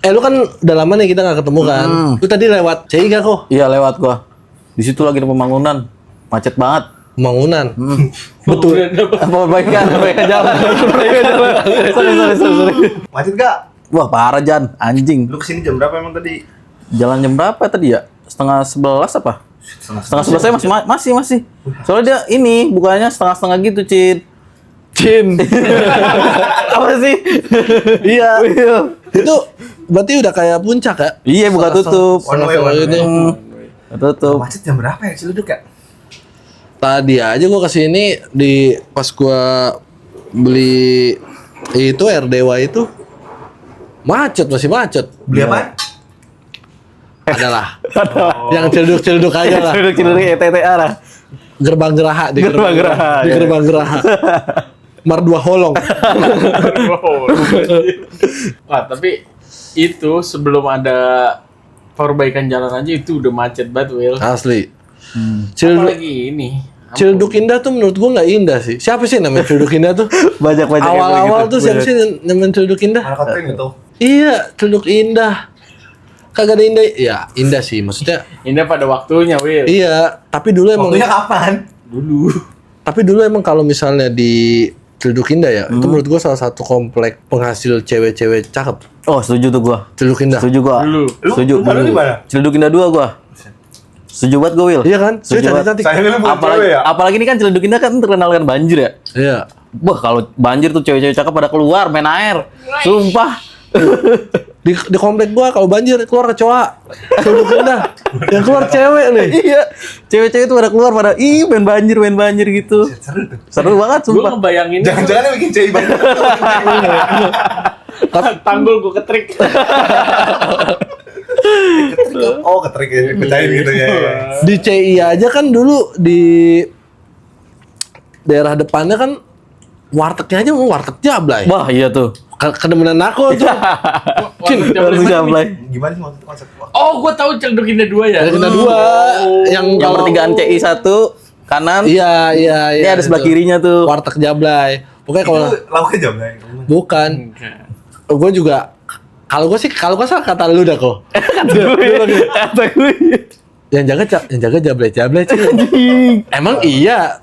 Lu kan udah lama nih kita nggak ketemu kan. Lu tadi lewat CI gak kok? Iya lewat gua. Di situ lagi ada pembangunan. Macet banget. Pembangunan. Betul. Perbaikan jalan. Sorry. Macet gak? Wah, parah Jan, anjing. Lu kesini jam berapa emang tadi? Jalan jam berapa tadi ya? 10:30 apa? Setengah 11 saya masih. Soalnya dia ini bukanya setengah-setengah gitu, Cin. Apa sih? Iya. Itu berarti udah kayak puncak ya? Iya, buka tutup. One way. Tutup. Macet jam berapa ya Ciledug ya? Tadi aja gua kesini di pas gua beli itu air dewa itu masih macet. Beli apa? Adalah. Yang celduk aja lah. Cilduk ETTA lah. Gerbang Geraha di Gerbang Geraha, di iya. Gerbang Geraha. Mardua Holong. Wah, tapi itu sebelum ada perbaikan jalan aja itu udah macet banget, Will. Asli. Ciledug, Apalagi ini. Ciledug Indah tuh menurut gua nggak indah sih. Siapa sih namanya Ciledug Indah tuh? Banyak Awal-awal tuh siapa sih namanya Ciledug Indah? Mana kota gitu? Iya, Ciledug Indah. Kagak ada indah. Ya, indah sih maksudnya. Indah pada waktunya, Will. Iya, tapi dulu emang Waktunya kapan? Dulu. Tapi dulu emang kalau misalnya di Ciledug Indah ya, itu menurut gua salah satu komplek penghasil cewek-cewek cakep. Oh, setuju tuh gua. Ciledug Indah. Setuju gua. Dulu. Setuju. Lu baru di mana? Cilduk Indah 2 gua. Setuju banget gua, Will. Iya kan? Setuju Cewek banget. cantik. Sayangnya lu bukan Apalagi, cewek ya? apalagi ini kan Cilduk Indah kan terkenal kan banjir ya. Iya. Wah, kalau banjir tuh cewek-cewek cakep pada keluar main air. Sumpah. Di komplek gua kalau banjir keluar kecoa. Ciledug Indah. Yang keluar cewek nih. Iya. Cewek-cewek tuh pada keluar pada main banjir gitu. Seru tuh. Seru banget Gue sumpah. ngebayangin Jangan-jangan yang bikin cewek banget. tanggul gue ketrik. Oh, ketrik ya, pecahin gitu ya. Di CI aja kan dulu di daerah depannya kan wartegnya aja mau warteg Jablay. Wah, iya tuh. Kedemenan aku tuh. Harus Jablay. Gimana sih maksud konsep? Oh, gue tahu Ciledug Indah 2 ya. Dari kena dua yang Yang kalau- pertigaan CI 1 kanan. Iya. Ini ada sebelah itu. kirinya tuh. Warteg Jablay. Pokoknya kalau Itu lauknya jam lah. bukan, gue juga kalau gue salah kata lu dah kok. Kata gue. Yang jaga Jablay. Emang iya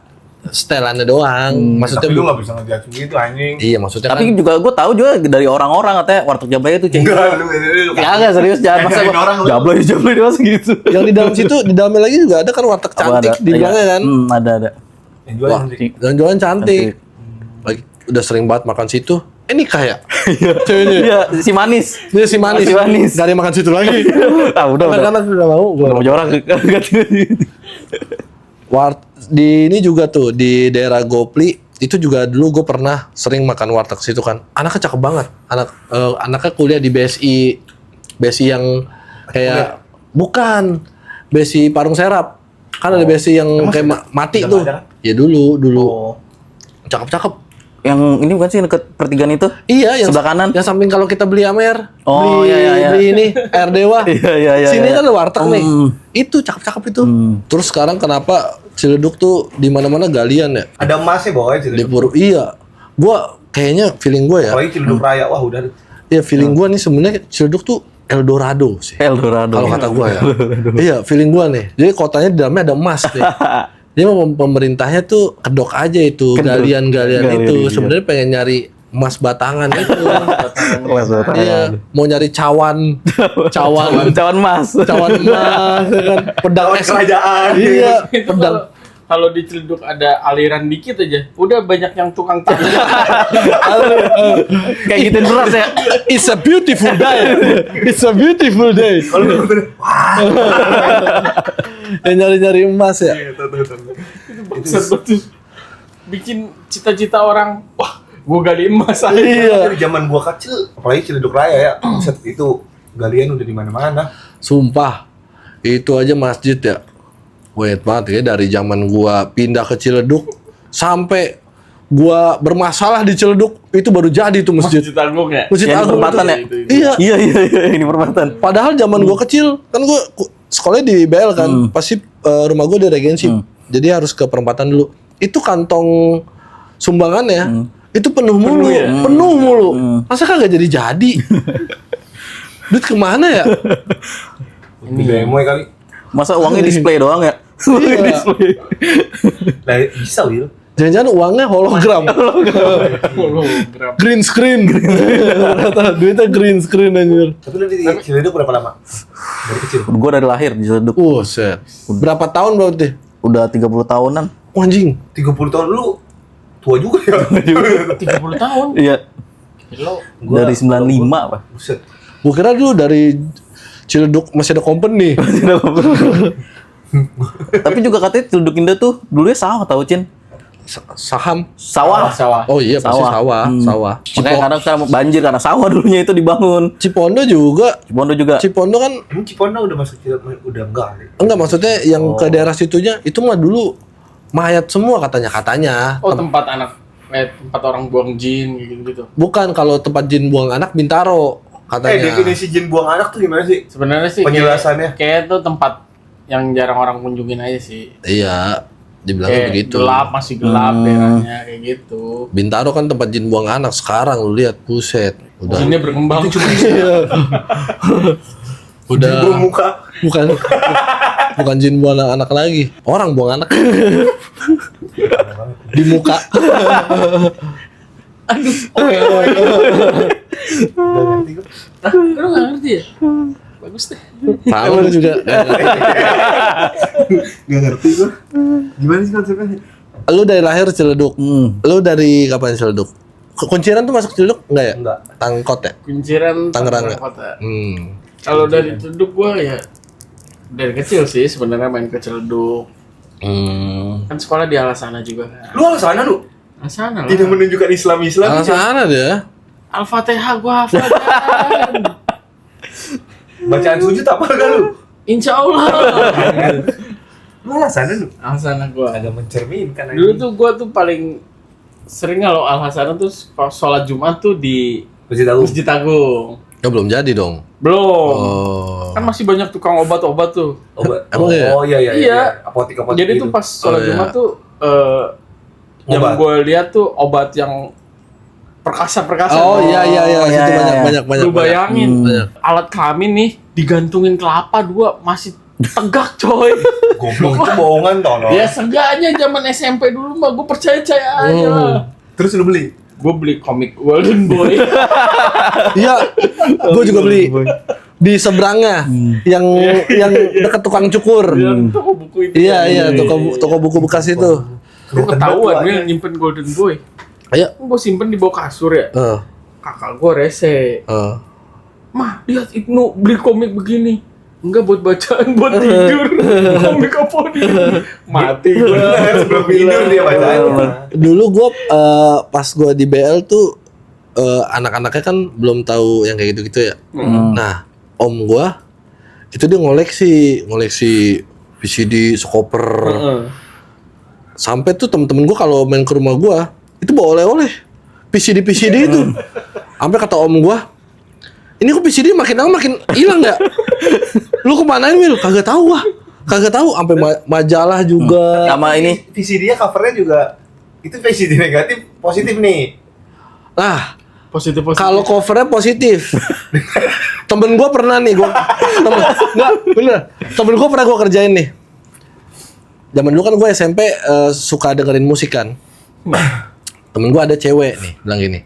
setelannya doang. Maksudnya Tapi lu nggak bisa ngejudge gitu anjing. iya maksudnya Tapi kan juga gue tahu juga dari orang-orang katanya warteg Jablay itu CI. Enggak, lu. Kagak serius jangan masa Ngajarin orang lu. Jablay masa gitu. yang di dalam situ di dalamnya lagi juga ada kan warteg cantik Apa ada? di belakangnya Iya. kan. Ada. Yang jual Wah, nanti. dan jualan cantik. Lagi udah sering banget makan situ. Nikah ya? Ceweknya. Iya, si manis. Dia si manis. Si manis. Gak ada yang makan situ lagi. Ah, udah. Karena aku gak mau. Udah mau orang Di ini juga tuh di daerah Gopli itu juga dulu gue pernah sering makan warteg situ kan. Anaknya cakep banget. Anaknya kuliah di BSI yang kayak bukan BSI Parung Serap. Kan ada BSI yang Emang kayak sudah- mati sudah tuh. nggak ada kan? Ya dulu. Oh. Cakep-cakep. Yang ini bukan sih deket pertigaan itu? Iya, yang Sebelah kanan? Yang samping kalau kita beli Amer, Oh, iya. beli ini air dewa. Iya. Sini kan ada warteg nih. Hmm. Itu cakep-cakep itu. Terus sekarang kenapa Ciledug tuh di mana-mana galian ya? Ada emasnya boy Di Ciledug. Pur iya. Gua kayaknya feeling gua ya. Apalagi Ciledug Raya, wah udah. Iya, feeling gua nih sebenarnya Ciledug tuh Eldorado sih. Eldorado. Kalau kata gua ya. Iya, feeling gua nih. Jadi kotanya di dalamnya ada emas nih. Jadi pemerintahnya tuh kedok aja itu, Kedok. galian-galian Galian, itu. iya. Sebenarnya pengen nyari emas batangan itu. Kelas batangan. Iya, mau nyari cawan Cawan mas. emas, ya kan? Pedang Cawan kerajaan. Iya, Itu pedang. kalau di Ciledug ada aliran dikit aja, udah banyak yang tukang tanya. Kayak gituin beras ya. It's a beautiful day. It's a beautiful day. Kalau bener, wah. Yang nyari-nyari emas ya. Tuh. Bangsat betul. Bikin cita-cita orang, wah, gua gali emas aja. Iya. Dari zaman gua kecil, apalagi Ciledug Raya ya, buset, itu galian udah di mana-mana. Sumpah, itu aja masjid ya. Wait banget ya, dari zaman gua pindah ke Ciledug sampai gua bermasalah di Ciledug itu baru jadi tuh masjid. Masjid Agung ya? Masjid Yang Agung perempatan tuh. ya? Iya. Iya, ini perempatan. Padahal zaman gua kecil kan gua sekolahnya di BL kan, pasti rumah gua di Regensi. Jadi harus ke perempatan dulu. Itu kantong sumbangan ya. Itu penuh mulu, ya? penuh mulu. Masa kagak jadi-jadi? Duit kemana ya? Di demo kali. Masa uangnya display doang ya? Iya. Display. Nah, bisa Will. Jangan-jangan uangnya hologram. Hologram. Green screen. Ternyata duitnya green screen anjir. Tapi lu di Ciledug berapa lama? Dari kecil. Gue dari lahir di Ciledug. Set. Berapa tahun berarti? Udah 30 tahunan. Oh, anjing. 30 tahun lu tua juga ya. 30 tahun. Iya. Lo Dari 95 Pak. Buset. Gua kira dulu dari Ciledug masih ada company. Tapi juga katanya Ciledug Indah tuh dulunya sawah tahu Cin. Saham. Sawah. sawah. Oh iya pasti sawah. Sawah. Makanya kadang sekarang banjir karena sawah dulunya itu dibangun. Cipondo juga. Cipondo juga. Cipondo kan Emang Cipondo udah masuk Ciledug udah enggak kali. enggak, maksudnya yang ke daerah situnya itu mah dulu mayat semua katanya. Oh, tempat tempat orang buang jin gitu. Bukan, kalau tempat jin buang anak Bintaro katanya. Definisi jin buang anak tuh gimana sih? Sebenarnya sih Penjelasannya. kayak itu tempat yang jarang orang kunjungin aja sih. Iya, dibilangnya Kayak begitu. gelap, masih gelap daerahnya kayak gitu. Bintaro kan tempat jin buang anak. Sekarang lu lihat, buset. Udah. Jinnya berkembang. Udah. Jin buang muka. Bukan jin buang anak lagi. Orang buang anak. Di muka. Udah ngerti kok. Lu nggak ngerti ya? Bagus deh. Tahu lu juga. Gak ngerti gua. Gimana sih konsepnya? Lu dari lahir Ciledug. Lu dari kapan Ciledug? Kunciran tuh masuk Ciledug enggak ya? Enggak. Tangkot ya? Kunciran Tangerang ya? Kota. Kalau Kalau dari Ciledug gua ya dari kecil sih sebenarnya main ke Ciledug. Kan sekolah di Alasana juga kan. Lu al sana lu? Alasana lah. Tidak menunjukkan Islam. sana dia. Al-Fatihah gua hafalkan. Bacaan sujud apa kan lu? Insya Allah. Lu al sana lu? Alasana gua. Agak mencerminkan. Dulu tuh gua tuh paling sering kalau Al-Hasanah tuh sholat Jumat tuh di Masih tahu. Masjid Agung. Ya belum jadi dong. Belum. Oh. Kan masih banyak tukang obat-obat tuh. Emang iya? Oh iya. Iya. Apotik Jadi gitu. tuh pas sholat Oh, iya. Jumat tuh yang Obat. gue lihat tuh obat yang perkasa-perkasa. Oh iya iya, situ iya. banyak. Lu bayangin Banyak. alat kelamin nih digantungin kelapa dua masih tegak coy. Goblok itu bohongan tolong. Ya seenggaknya zaman SMP dulu mah gue percaya aja lah. Terus lu beli? Gue beli komik Golden Boy. Iya. Gue juga beli di seberangnya yang dekat tukang cukur. Toko buku itu. Iya, toko buku bekas itu. Gue ketahuan gue nyimpen Golden Boy. Ayo. Gue simpen di bawah kasur ya. Kakak gue rese. Mah, lihat Ibnu beli komik begini. Enggak buat bacaan, buat tidur. Komik apa nih? Mati gue. Sebelum tidur dia bacaan. Dulu gue pas gue di BL tuh anak-anaknya kan belum tahu yang kayak gitu-gitu ya. Nah, om gue itu dia ngoleksi VCD, skoper. Sampai tuh temen-temen gue kalau main ke rumah gue itu bawa oleh-oleh VCD itu. Sampai kata om gue, ini kok VCD makin lama makin hilang ya? Lu kemanain Mil? Kagak tahu. Sampai majalah juga. Sama ini VCD-nya covernya juga itu VCD negatif positif nih. Nah, Positif. kalau covernya positif. Temen gue pernah nih, temen gue pernah gue kerjain nih. Zaman dulu kan gue SMP suka dengerin musik kan. Temen gue ada cewek nih, bilang gini,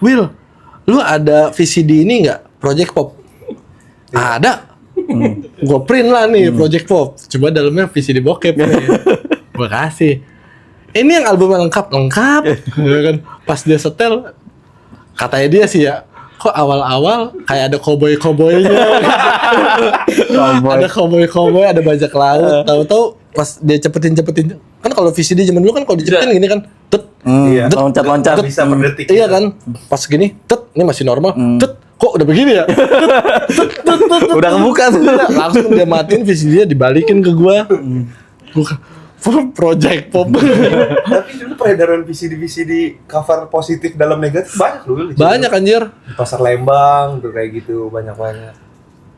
Will, lu ada VCD ini nggak? Project Pop? Ada. Gue print lah nih Project Pop. Coba dalamnya VCD bokep nih. Gue kasih. Ini yang albumnya lengkap. Ya kan? Pas dia setel, katanya dia sih ya, kok awal-awal kayak ada cowboy-cowboynya. Ada cowboy-cowboy, ada bajak laut. Tahu-tahu pas dia cepetin. Kan kalau VCD zaman dulu kan kalau dicepetin gini kan, tet. Iya. loncat-loncat. Bisa per detik. Iya kan? Pas gini, tet, ini masih normal. Tet, kok udah begini ya? Udah kebuka tuh. Langsung dia matiin VCD-nya, dibalikin ke gua. Project Pop. Tapi dulu peredaran VCD cover positif dalam negatif banyak loh. Banyak anjir. Di pasar Lembang tuh kayak gitu banyak.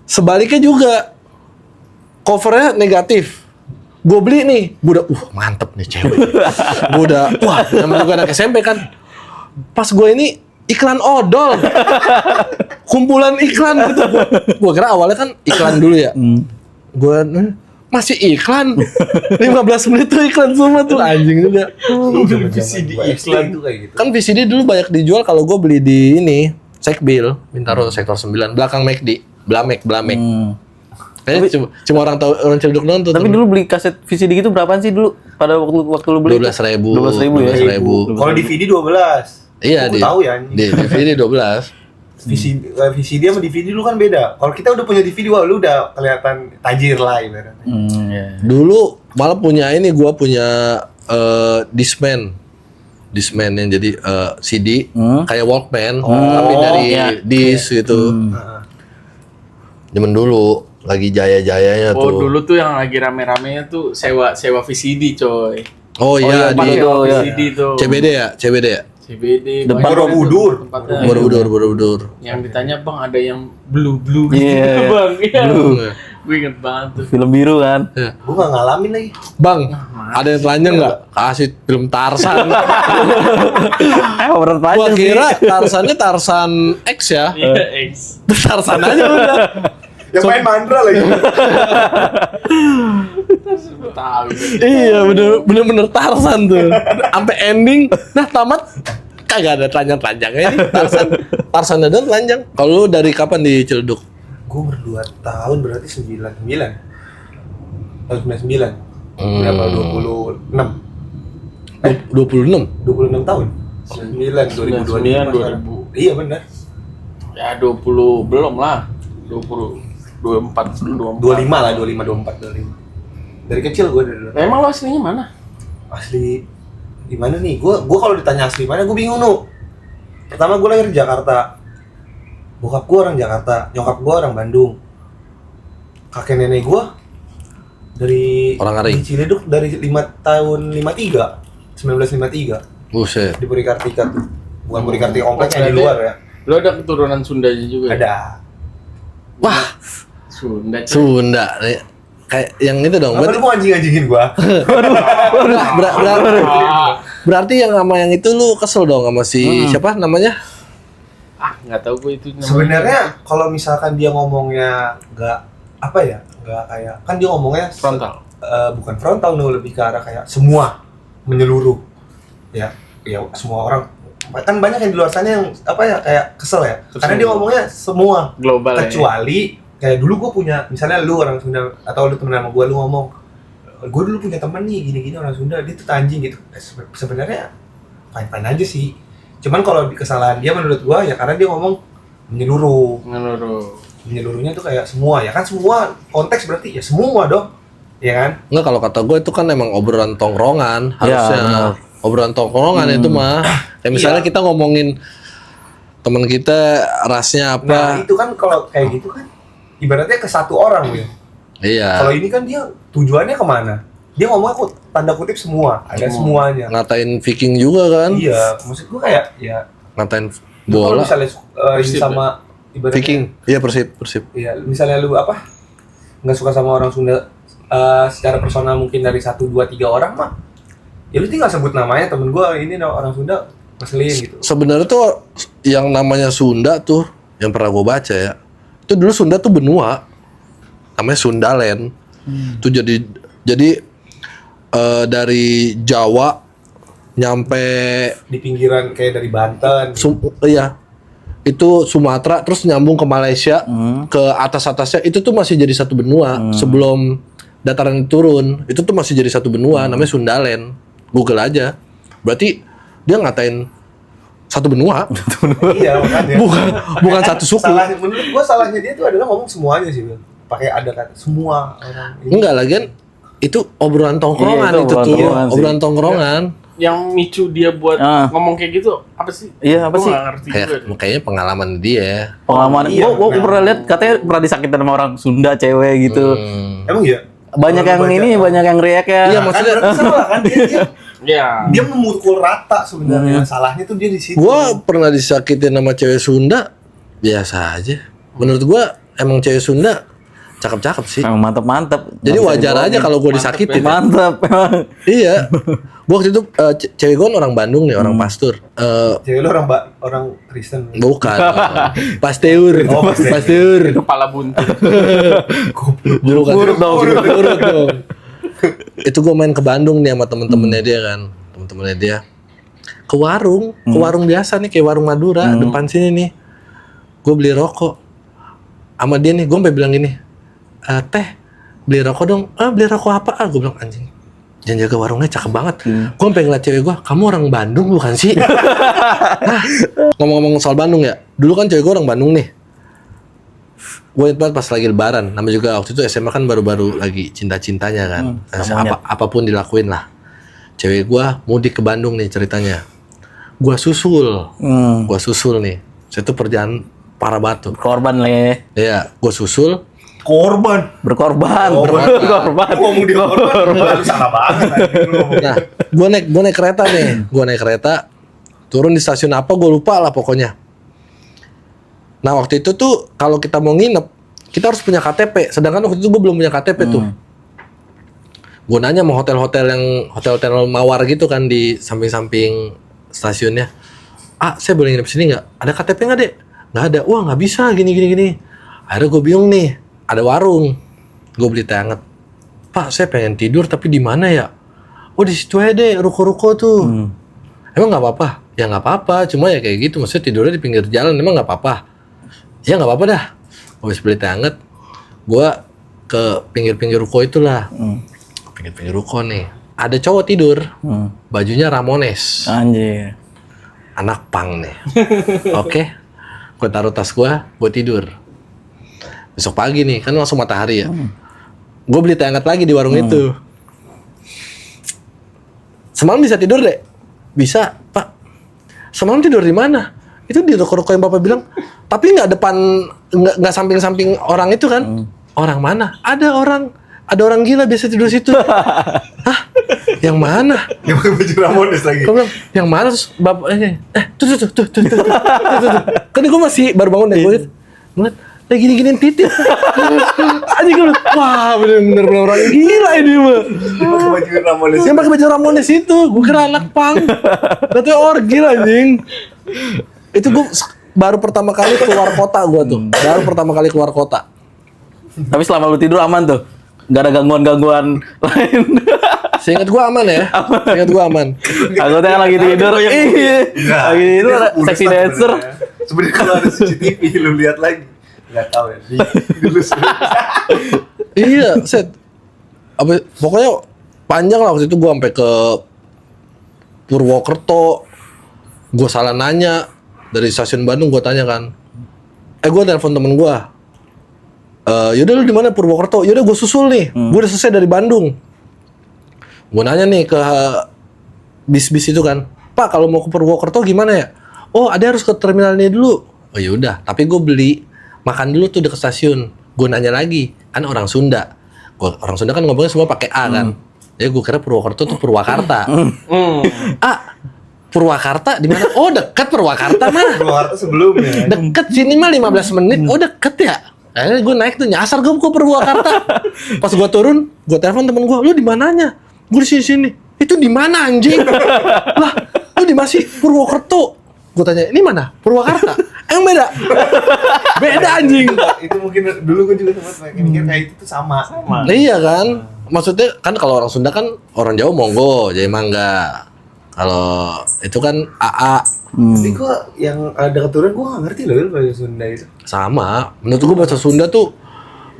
Sebaliknya juga covernya negatif. Gue beli nih, gue udah mantep nih cewek. Gue udah, wah, namanya juga anak SMP kan. Pas gue ini iklan odol. Kumpulan iklan gitu. Gua kira awalnya kan iklan dulu ya. Gua masih iklan. 15 menit tuh iklan semua tuh anjing juga. Beli VCD iklan itu kayak gitu. Kan VCD dulu banyak dijual kalau gua beli di ini, Sekbil, Bintaro sektor 9, belakang McD, Blamek. Kayaknya cuma orang tahu orang Ciledug doang tuh. Tapi dulu beli kaset VCD gitu berapaan sih dulu? Pada waktu lu beli? 12.000. 12.000 ya. 12.000. Kalau DVD 12. Iya, Aku tahu ya. Di DVD 12. VCD sama DVD lu kan beda. Kalau kita udah punya DVD, wah lu udah kelihatan tajir lah ibaratnya. Iya. Dulu malah punya ini, gua punya Discman yang jadi CD kayak Walkman tapi dari iya. disc gitu. Zaman dulu lagi jaya-jayanya Oh, tuh. dulu tuh yang lagi rame-ramenya tuh sewa VCD, coy. Oh iya, iya, di itu, ya. VCD tuh. CBD ya. CBD. Depan banyak Borobudur. tuh tempatnya. Borobudur. Yang ditanya, "Bang, ada yang blue gitu." Iya. Bang. Iya. Blue. Gue inget banget tuh. Film biru kan. Gua nggak ngalamin lagi. Bang, ada yang telanjang nggak? Kasih film Tarzan. Berat Gua panjang sih. kira Tarzannya Tarzan X ya. Iya, X. Tarzan aja udah. Yang main Mandra lagi. Tahu. Iya, bener-bener Tarzan tuh. Sampai ending, nah tamat kagak ada telanjang-telanjangnya ini. Tarzan ada telanjang. Kalau lu dari kapan di Ciledug? Gue umur 2 tahun berarti 99. Tahun 99. Berapa? 26. 26. 26 tahun. 99 2025. 2000. Iya benar. Ya 20 belum lah. 24. 25 lah, 25. Dari kecil gue dari dulu. Emang lo aslinya mana? Asli gimana nih? Gue kalau ditanya asli mana gue bingung nu. Pertama gue lahir di Jakarta. Bokap gue orang Jakarta, nyokap gue orang Bandung. Kakek nenek gue dari Orang Aring. di Ciledug dari 5 tahun 53. 1953 Buset. di Purikartika tuh. Bukan Purikartika kompleknya di luar ya. Lo ada keturunan Sundanya juga? Ya? Ada. Wah, Sunda. cuy. Sunda. Kayak yang itu dong. Apa lu mau anjing-anjingin gua? Berarti yang sama yang itu lu kesel dong sama si siapa namanya? Nggak tahu gue itu namanya. Sebenarnya kalau misalkan dia ngomongnya nggak apa ya, nggak kayak kan dia ngomongnya Frontal. Bukan frontal nih, lebih ke arah kayak semua menyeluruh. Ya semua orang kan banyak yang di luar sana yang apa ya kayak kesel ya. Karena dia ngomongnya semua Global ya. kecuali kayak dulu gue punya misalnya lu orang Sunda atau lu temen sama gue lu ngomong gue dulu punya temen nih gini-gini orang Sunda dia tuh anjing gitu. Sebenarnya fine aja sih. Cuman kalau kesalahan dia menurut gue ya karena dia ngomong menyeluruh. Menyeluruhnya tuh kayak semua ya kan, semua konteks berarti ya semua dong. Ya kan? Enggak, kalau kata gue itu kan emang obrolan tongkrongan harusnya. benar. Obrolan tongkrongan itu mah. Kayak misalnya Iya. kita ngomongin teman kita rasnya Nah apa. itu kan kalau kayak gitu kan ibaratnya ke satu orang ya. Iya. Kalau ini kan dia tujuannya kemana? Dia ngomongnya kok tanda kutip semua, ada semuanya. Ngatain Viking juga kan. Iya, maksud gue kayak ya Ngatain lu kalau bola. misalnya ini Persib, sama ibaratnya Viking. Iya, Persib. iya, misalnya lu apa? Nggak suka sama orang Sunda secara personal mungkin dari 1, 2, 3 orang mah. Ya lu tinggal sebut namanya temen gue ini orang Sunda ngeselin gitu. Sebenarnya tuh yang namanya Sunda tuh yang pernah gue baca ya. Itu dulu Sunda tuh benua. Namanya Sundaland. Itu jadi dari Jawa nyampe Di pinggiran kayak dari Banten. iya. Itu Sumatera terus nyambung ke Malaysia, ke atas-atasnya itu tuh masih jadi satu benua sebelum dataran turun. Itu tuh masih jadi satu benua namanya Sundaland. Google aja. Berarti dia ngatain satu benua. Iya, makanya. bukan satu suku. Menurut gua salahnya dia tuh adalah ngomong semuanya sih, Bang. Pakai ada kata semua orang ini. Enggak lagian itu obrolan tongkrongan Iya, itu itu obrolan tuh. tongkrongan sih. Obrolan tongkrongan. Yang micu dia buat ngomong kayak gitu apa sih? Iya, apa Gua sih? nggak ngerti juga. deh. Kayaknya pengalaman dia. Pengalaman Iya, gua benar. pernah lihat katanya pernah disakitin sama orang Sunda cewek gitu. Emang iya? Banyak yang Kalau lu ini, baca- banyak yang react ya. Iya, Kan maksudnya berarti salah kan dia Iya. dia memukul rata sebenarnya. Salahnya tuh dia di situ. Gua pernah disakitin sama cewek Sunda biasa aja. Menurut gua emang cewek Sunda cakep-cakep sih. Emang mantep. Jadi wajar aja kalau gue disakitin. Mantep. Emang. Iya. Gue waktu itu cewek gue orang Bandung nih, orang Pasteur. Cewek lu orang Kristen. Bukan. Pasteur. Oh, Pasteur. Pasteur. Kepala buntu. Bukan. Urut dong. Urut dong. Itu gue main ke Bandung nih sama temen-temennya dia kan. Temen-temennya dia. Ke warung biasa nih, kayak warung Madura depan sini nih. Gue beli rokok. Sama dia nih, gue sampai bilang gini, teh, beli rokok dong. Beli rokok apa? Gue bilang, anjing, jangan jaga warungnya cakep banget. Gue sampai ngeliat cewek gue, kamu orang Bandung bukan sih? Nah, ngomong-ngomong soal Bandung ya, dulu kan cewek gue orang Bandung nih. Gue ingat banget pas lagi lebaran, namanya juga waktu itu SMA kan baru-baru lagi cinta-cintanya kan. Apapun dilakuin lah. Cewek gue mudik ke Bandung nih ceritanya. Gue susul nih. Saya tuh perjalanan parah banget tuh. Korban lah ya. Iya, gue susul. Berkorban. Ngomong dia korban. Lu salah banget. Nah, gue naik kereta nih. Gue naik kereta, turun di stasiun apa gue lupa lah pokoknya. Nah waktu itu tuh kalau kita mau nginep, kita harus punya KTP. Sedangkan waktu itu gue belum punya KTP tuh. Gue nanya sama hotel-hotel mawar gitu kan di samping-samping stasiunnya. Saya boleh nginep sini nggak? Ada KTP nggak dek? Nggak ada. Wah nggak bisa gini. Akhirnya gue bingung nih. Ada warung. Gue beli teh hangat. Pak saya pengen tidur tapi di mana ya? Oh di situ aja deh ruko-ruko tuh. Emang nggak apa-apa? Ya nggak apa-apa. Cuma ya kayak gitu. Maksudnya tidurnya di pinggir jalan. Emang nggak apa-apa? Ya nggak apa-apa dah. Gue habis beli teh hangat. Gue ke pinggir-pinggir ruko itulah. Pinggir-pinggir ruko nih. Ada cowok tidur. Bajunya Ramones. Anjir. Anak pang nih. Oke. Gue taruh tas gue tidur. Besok pagi nih, kan langsung matahari ya. Gue beli teh hangat lagi di warung itu. Semalam bisa tidur deh? Bisa, Pak. Semalam tidur di mana? Itu di ruko-ruko yang Bapak bilang. Tapi nggak depan, nggak samping-samping orang itu kan? Orang mana? Ada orang gila biasa tidur situ. Hah? Yang mana? Yang pakai baju Ramones lagi. Gue bilang, yang mana terus bapaknya? Tuh. Kan gue masih baru bangun deh, gue liat, lagi gini-giniin titik. Anjing gue bilang, wah bener-bener orang gila ini mah. Pakai baju Ramones. Yang pakai baju Ramones itu, gue kira anak pang. Katanya orgil anjing. Itu gue baru pertama kali keluar kota gue tuh. Tapi selama lu tidur aman tuh? Gak ada gangguan-gangguan lain? Seingat gue aman ya. Aku tuh lagi tidur. Iya. Lagi tidur ada seksi dancer. Sebenarnya kalau ada CCTV lu lihat lagi. Nggak tahu ya. Iya, set. Pokoknya panjang lah waktu itu gue sampai ke Purwokerto. Gue salah nanya dari stasiun Bandung, gue tanya kan. Gue telepon temen gue. Yaudah lu di mana Purwokerto? Yaudah gue susul nih. Gue udah selesai dari Bandung. Gue nanya nih ke bis-bis itu kan. Pak kalau mau ke Purwokerto gimana ya? Oh ada harus ke terminal ini dulu. Oh yaudah. Tapi gue beli makan dulu tuh dekat stasiun. Gue nanya lagi. Kan orang Sunda. Orang Sunda kan ngomongnya semua pakai A kan. Ya gue kira Purwokerto tuh Purwakarta. Purwakarta di mana? Oh dekat Purwakarta mah. Purwakarta sebelumnya. Deket sini mah 15 menit. Oh deket ya. Akhirnya gue naik tuh nyasar gue ke Purwakarta. Pas gue turun, gue telepon temen gue, lu di mananya? Gue di sini. Itu di mana anjing? Lah, lu di masih Purwokerto. Gue tanya, ini mana? Purwakarta. Emang beda? Beda anjing. Itu mungkin dulu gue juga sempat mikir kayak itu tuh sama. Nah, iya kan? Maksudnya kan kalau orang Sunda kan orang Jawa monggo, Jaya Mangga. Kalau itu kan AA. Tapi gue yang ada keturunan gue nggak ngerti loh bahasa Sunda itu. Sama. Menurut gue bahasa Sunda tuh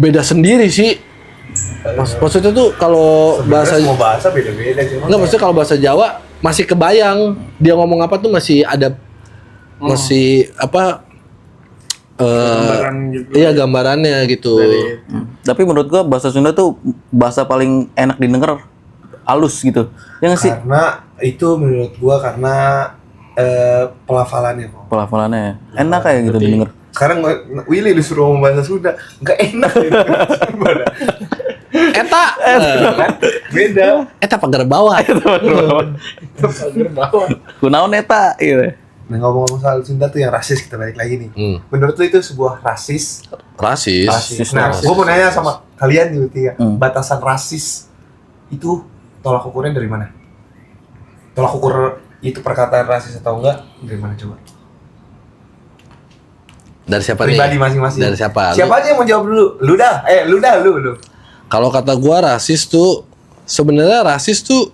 beda sendiri sih. Maksudnya tuh kalau bahasa semua bahasa beda-beda cuma. Enggak, maksudnya kalau bahasa Jawa masih kebayang dia ngomong apa tuh masih ada masih apa Gambaran gitu. Iya gambarannya gitu. Tapi menurut gua bahasa Sunda tuh bahasa paling enak didengar, halus gitu. Ya nggak sih? Karena itu menurut gue karena pelafalannya kok. Pelafalannya enak kayak gitu didengar. Sekarang Willy disuruh ngomong bahasa Sunda, nggak enak gitu. Eta Beda. Eta pagar bawah. Kunaon eta gitu. Nah, ngomong-ngomong soal Sunda tuh yang rasis, kita balik lagi nih. Menurut lu itu sebuah rasis? Rasis. Nah, gue mau nanya sama kalian nih bertiga, batasan rasis itu tolak ukurnya dari mana? Tolak ukur itu perkataan rasis atau enggak dari mana coba? Dari siapa Pribadi nih? masing-masing. Dari siapa? Siapa aja yang mau jawab dulu? Lu dah. Lu. Kalau kata gua rasis tuh sebenarnya rasis tuh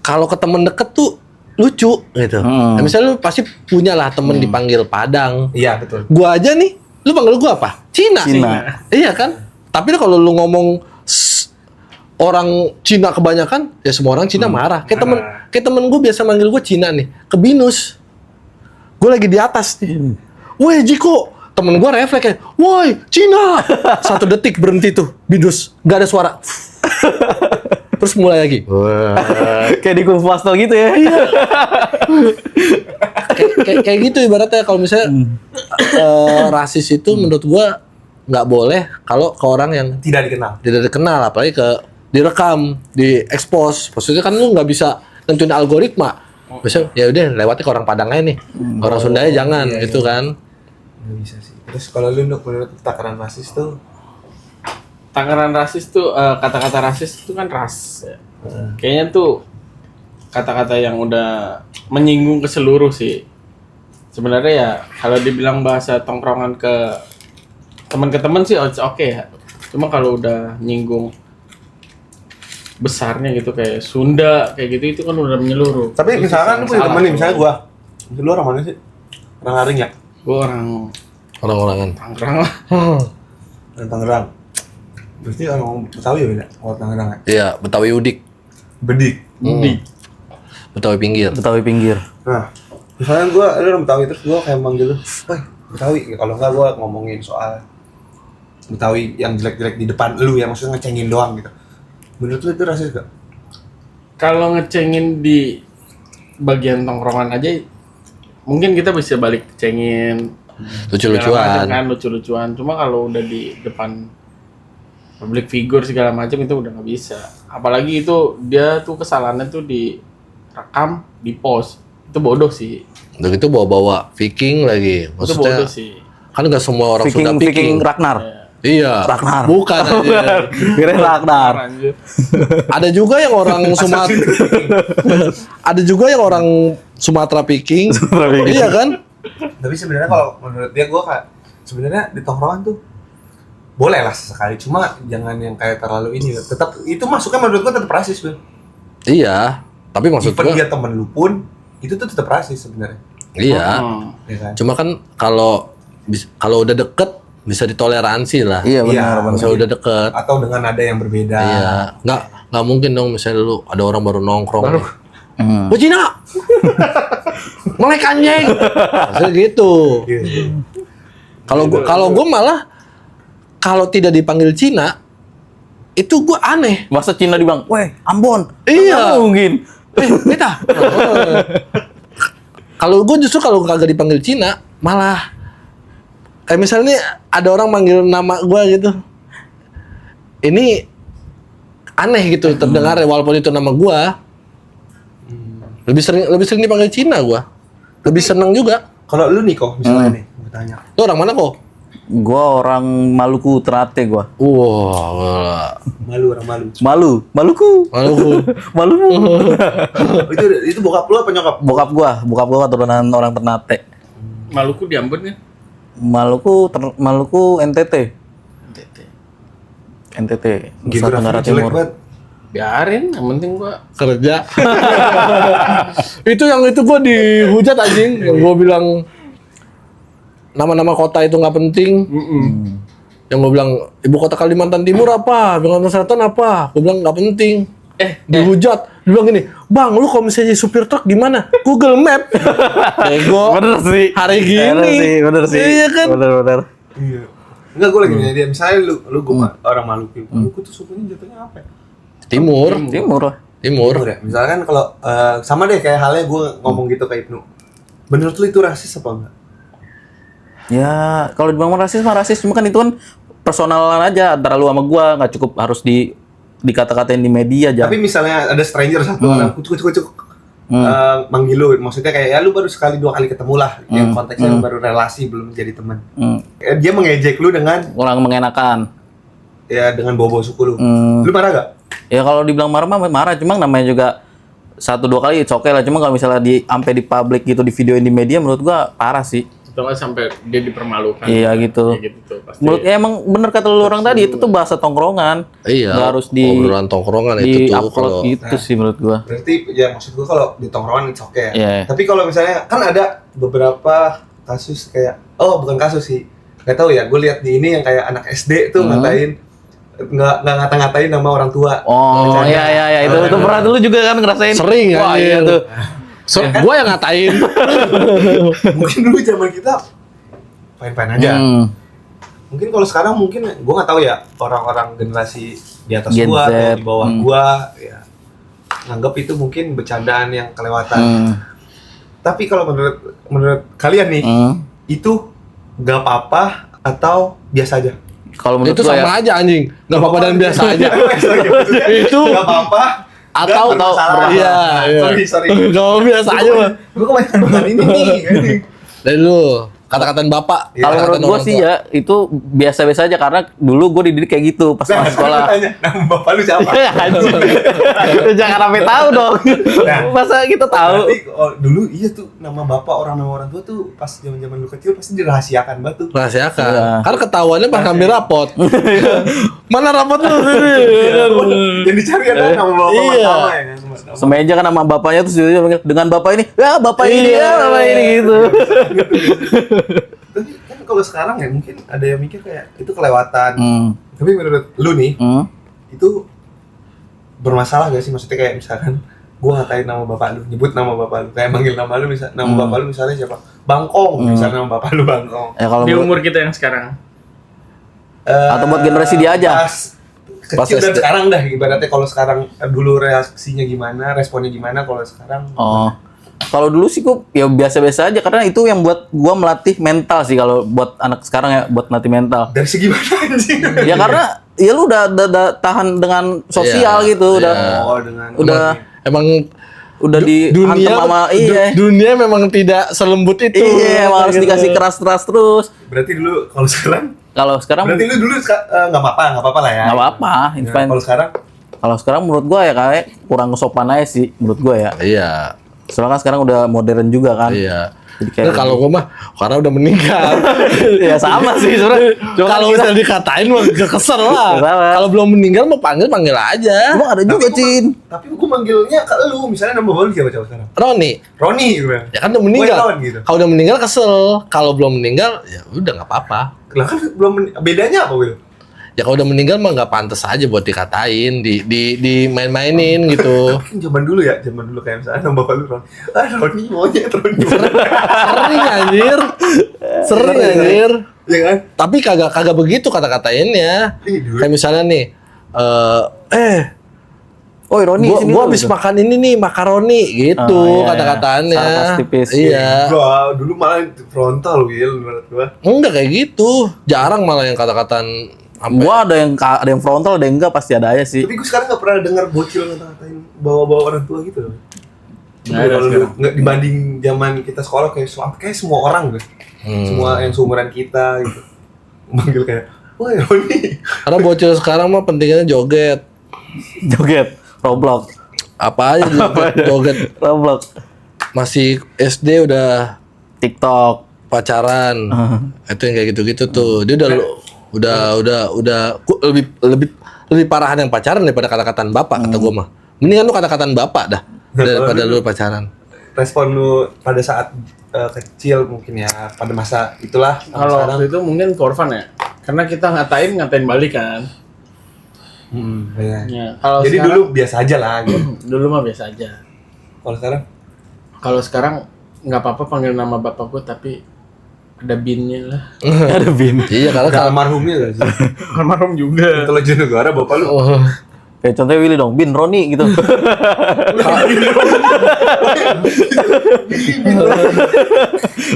kalau ke temen deket tuh lucu gitu. Nah, misalnya lu pasti punya lah temen dipanggil Padang. Iya, betul. Gua aja nih, lu panggil gua apa? Cina. Iya kan? Tapi kalau lu ngomong orang Cina kebanyakan, ya semua orang Cina marah. Kayak temen gue biasa manggil gue Cina nih, ke Binus. Gue lagi di atas nih. Woi Jiko, temen gue refleks kayak, woi Cina. 1 detik berhenti tuh, Binus, gak ada suara. Terus mulai lagi. Kayak di Kung Fu Hustle gitu ya. kayak gitu ibaratnya kalau misalnya rasis itu menurut gue nggak boleh kalau ke orang yang Tidak dikenal, apalagi direkam, diekspos. Maksudnya kan lu nggak bisa nentuin algoritma. Bisa ya udah lewatnya ke orang Padang aja nih. Orang Sundanya jangan gitu kan. Nggak bisa sih. Terus kalau lu menurut takaran rasis tuh? Takaran rasis tuh kata-kata rasis itu kan ras. Ya. Kayaknya tuh kata-kata yang udah menyinggung ke seluruh sih. Sebenarnya ya kalau dibilang bahasa tongkrongan ke teman sih oke ya. Cuma kalau udah nyinggung besarnya gitu kayak Sunda kayak gitu itu kan udah menyeluruh. Tapi misalkan lu punya temen nih, misalnya gua. Lu orang mana sih? Orang Aring ya? Gua Orang-orangan. Tangerang lah. Orang Tangerang. Berarti orang Betawi ya beda? Orang Tangerang ya? Iya, Betawi Udik. Bedik. Betawi pinggir. Betawi pinggir. Nah, misalnya lu orang Betawi terus gua kayak manggil lu, "Woi, Betawi." Kalau enggak gua ngomongin soal Betawi yang jelek-jelek di depan lu ya, maksudnya ngecengin doang gitu. Menurut lu itu rasis gak? Kalau ngecengin di bagian tongkrongan aja mungkin kita bisa balik cengin Lucu-lucuan. kan lucu-lucuan. Cuma kalau udah di depan public figure segala macam itu udah nggak bisa. Apalagi itu dia tuh kesalahannya tuh direkam, di post. Itu bodoh sih. Udah gitu bawa-bawa Viking lagi. Itu Maksudnya bodoh sih. kan nggak semua orang Sunda Viking Viking. Ragnar. Iya. Ragnar. Bukan aja. Kirain Ragnar. Anjir. Ada juga yang orang Sumatera. Ada juga yang orang Sumatera Viking. Iya kan? Tapi sebenarnya kalau menurut dia gua kayak sebenarnya di tongkrongan tuh boleh lah sekali, cuma jangan yang kayak terlalu ini. Tetap itu masuknya menurut gua tetap rasis, Bang. Iya. Tapi maksud Even gua dia temen lu pun itu tuh tetap rasis sebenarnya. iya. Ya kan? Cuma kan kalau udah deket bisa ditoleransi lah. Iya benar. Misalnya udah deket. Atau dengan ada yang berbeda. Iya. Nggak mungkin dong misalnya lu ada orang baru nongkrong. Wah Cina! Melek anjing! Maksudnya gitu. Iya. Kalau gue malah kalau tidak dipanggil Cina itu gue aneh. Bahasa Cina dibilang, "Weh, Ambon." Iya. Nggak mungkin. Beta. Kalau gue justru kalau kagak dipanggil Cina malah misalnya ada orang manggil nama gue gitu. Ini aneh gitu terdengar walaupun itu nama gue. Lebih sering dipanggil Cina gue. Lebih seneng juga. Kalau lu nih kok misalnya nih, gue tanya. Lu orang mana kok? Gua orang Maluku Ternate gua. Wah. Orang malu. Maluku. Maluku. itu bokap lu apa nyokap? Bokap gua keturunan orang Ternate. Maluku di Ambon kan? Maluku NTT. Nusa Tenggara Geografi jelek Timur. banget. Biarin, yang penting gua Kerja. itu gue dihujat anjing. Yang gue bilang nama-nama kota itu nggak penting. Yang gue bilang ibu kota Kalimantan Timur apa, Kalimantan Selatan apa. Gue bilang nggak penting. Dihujat. Dia bilang gini, "Bang, lu kalau misalnya supir truk gimana? Google Map." Bego. Bener sih. Hari gini. Bener sih. Iya kan? Bener. Iya. Enggak, gue lagi nanya dia. Misalnya lu orang Maluku. Maluku tuh sukunya jatuhnya apa ya? Timur. Timur. Timur ya. Misalkan kalau sama deh kayak halnya gue ngomong gitu ke Ibnu. Menurut lu itu rasis apa enggak? Ya, kalau dibilang rasis mah rasis, cuma kan itu kan personalan aja antara lu sama gua, nggak cukup harus dikata-katain di media aja. Tapi misalnya ada stranger satu orang kucuk. manggil lu, maksudnya kayak ya lu baru sekali 2 kali ketemu lah, yang konteksnya lu baru relasi belum jadi teman. Dia mengejek lu dengan Kurang mengenakan. ya dengan bobo suku lu. Lu marah gak? Ya kalau dibilang marah mah marah, cuma namanya juga 1-2 kali it's okay lah. Cuma kalau misalnya sampai di publik gitu, di videoin di media, menurut gua parah sih. Atau nggak sampai dia dipermalukan. Iya gitu. Kayak gitu tuh, pasti. Menurut emang bener kata lu orang tadi, itu tuh bahasa tongkrongan. Iya. Nggak harus di obrolan tongkrongan di itu tuh upload kalau gitu sih menurut gua. Berarti ya maksud gua kalau di tongkrongan it's okay. Iya. Tapi kalau misalnya kan ada beberapa kasus kayak bukan kasus sih. Gak tahu ya, gue lihat di ini yang kayak anak SD tuh ngatain nggak ngata-ngatain nama orang tua. Oh iya itu pernah dulu juga kan ngerasain. sering Wah, anjir. iya tuh. Gua yang ngatain. Mungkin dulu zaman kita fine-fine aja. Mungkin kalau sekarang mungkin gue nggak tahu ya, orang-orang generasi di atas Gen gua Z. atau di bawah gua ya nganggap itu mungkin bercandaan yang kelewatan. Tapi kalau menurut kalian nih, itu nggak apa-apa atau biasa aja? Kalau menurut Itu gua ya, sama aja anjing. Enggak apa-apa dan biasa aja. Itu nggak apa-apa atau bermasalah. iya. Sorry. Enggak apa biasa aja mah. Gue kebanyakan bukan ini nih. Dari lu kata-kataan bapak. Iya, kalau menurut kata-kataan gua orang sih tua. ya itu biasa-biasa aja karena dulu gua dididik kayak gitu pas Nah, masuk sekolah. tanya, nama bapak lu siapa? Anjing. Lu jangan sampai tahu dong. Nah. Masa kita tahu? Berarti dulu iya tuh nama orang tua tuh pas zaman-zaman lu kecil pasti dirahasiakan banget tuh. Rahasiakan. Iya. Kan ketahuannya pas ngambil rapot. Mana rapot lu sini? Yang dicari adalah nama bapak Iya. pertama ya kan. Semeja kan nama bapaknya terus dia panggil dengan bapak ini, ya bapak ini ya bapak ini gitu. Tapi kan kalau sekarang ya mungkin ada yang mikir kayak itu kelewatan. Tapi menurut lu nih, itu bermasalah gak sih? Maksudnya kayak misalkan gua ngatain nama bapak lu, nyebut nama bapak lu, kayak manggil nama lu nama bapak lu misalnya siapa? Bangkong, misalnya nama bapak lu Bangkong. Ya kalau Di menurut- umur kita yang sekarang. Atau buat generasi dia aja. Pas Pas kecil dan SD. sekarang dah ibaratnya, kalau sekarang dulu reaksinya gimana, responnya gimana, kalau sekarang Oh. Kalau dulu sih gua ya biasa-biasa aja karena itu yang buat gua melatih mental sih kalau buat anak sekarang ya buat melatih mental. dari segi mana anjing? Ya karena ya lu udah tahan dengan sosial Iya, gitu, udah dengan Emang udah dihantam sama iya. dunia memang tidak selembut itu. Iya, emang harus Gitu. dikasih keras-keras terus. berarti dulu kalau sekarang Kalau sekarang berarti lu dulu nggak apa-apa lah ya. nggak apa-apa, it's Nah, fine. kalau sekarang Menurut gua ya kayak kurang kesopan aja sih menurut gua ya. Iya. Soalnya kan sekarang udah modern juga kan. Iya. Jadi kayak Nah, kalau gua mah karena udah meninggal. ya sama sih sebenarnya. Cuma Kalau kan kita- misalnya dikatain mah kesel lah. Sama. Kalau belum meninggal mau panggil aja. Cuma ada juga, Cin. tapi gua manggilnya ke lu, misalnya nama bapak lu siapa sekarang? Roni, Roni gitu kan. ya kan udah meninggal. Gue lawan gitu. Kalau udah meninggal kesel. Kalau belum meninggal ya udah nggak apa-apa. Lah kan belum bedanya apa, Will? Ya kalau udah meninggal mah nggak pantas aja buat dikatain, di main-mainin gitu. Mungkin zaman dulu kayak misalnya nama bapak lu Roni. Roni monyet Roni. Sering anjir. Ya kan? Tapi kagak begitu kata-katainnya. Dulu. Kayak misalnya nih, Oh, Roni sini gua dulu habis gitu. makan ini nih makaroni gitu Oh, iya, kata-kataannya. sarkas tipis. Iya. Gua dulu malah frontal Will menurut gua. Enggak kayak gitu. Jarang malah yang kata-kataan sampai Gua ada yang frontal, ada yang enggak pasti ada aja sih. Tapi gua sekarang nggak pernah dengar bocil ngata-ngatain bawa-bawa orang tua gitu loh. Nggak ada Kalau sekarang. nggak dibanding zaman kita sekolah kayak semua orang deh. Semua yang seumuran kita gitu. Manggil kayak, "Woi, Roni." karena bocil sekarang mah pentingnya joget. Joget, Roblox. Apa aja joget. Roblox, Masih SD udah TikTok. pacaran. Itu yang kayak gitu-gitu tuh. Dia udah lebih parahan yang pacaran daripada kata-kataan bapak kata gua mah. Mendingan lu kata-kataan bapak dah daripada lu pacaran. Respon lu pada saat kecil mungkin ya, pada masa itulah. Kalau waktu itu mungkin for fun ya. Karena kita ngatain balik kan. Iya. Ya, kalau Jadi sekarang, dulu biasa aja lah gitu. dulu mah biasa aja. Kalau sekarang Kalau sekarang nggak apa-apa panggil nama bapak gue tapi ada binnya lah. Ada bin. Iya, karena ada almarhumnya gak sih? Almarhum juga. Intelijen negara bapak lu. Kayak contohnya Willy dong, Bin Roni gitu.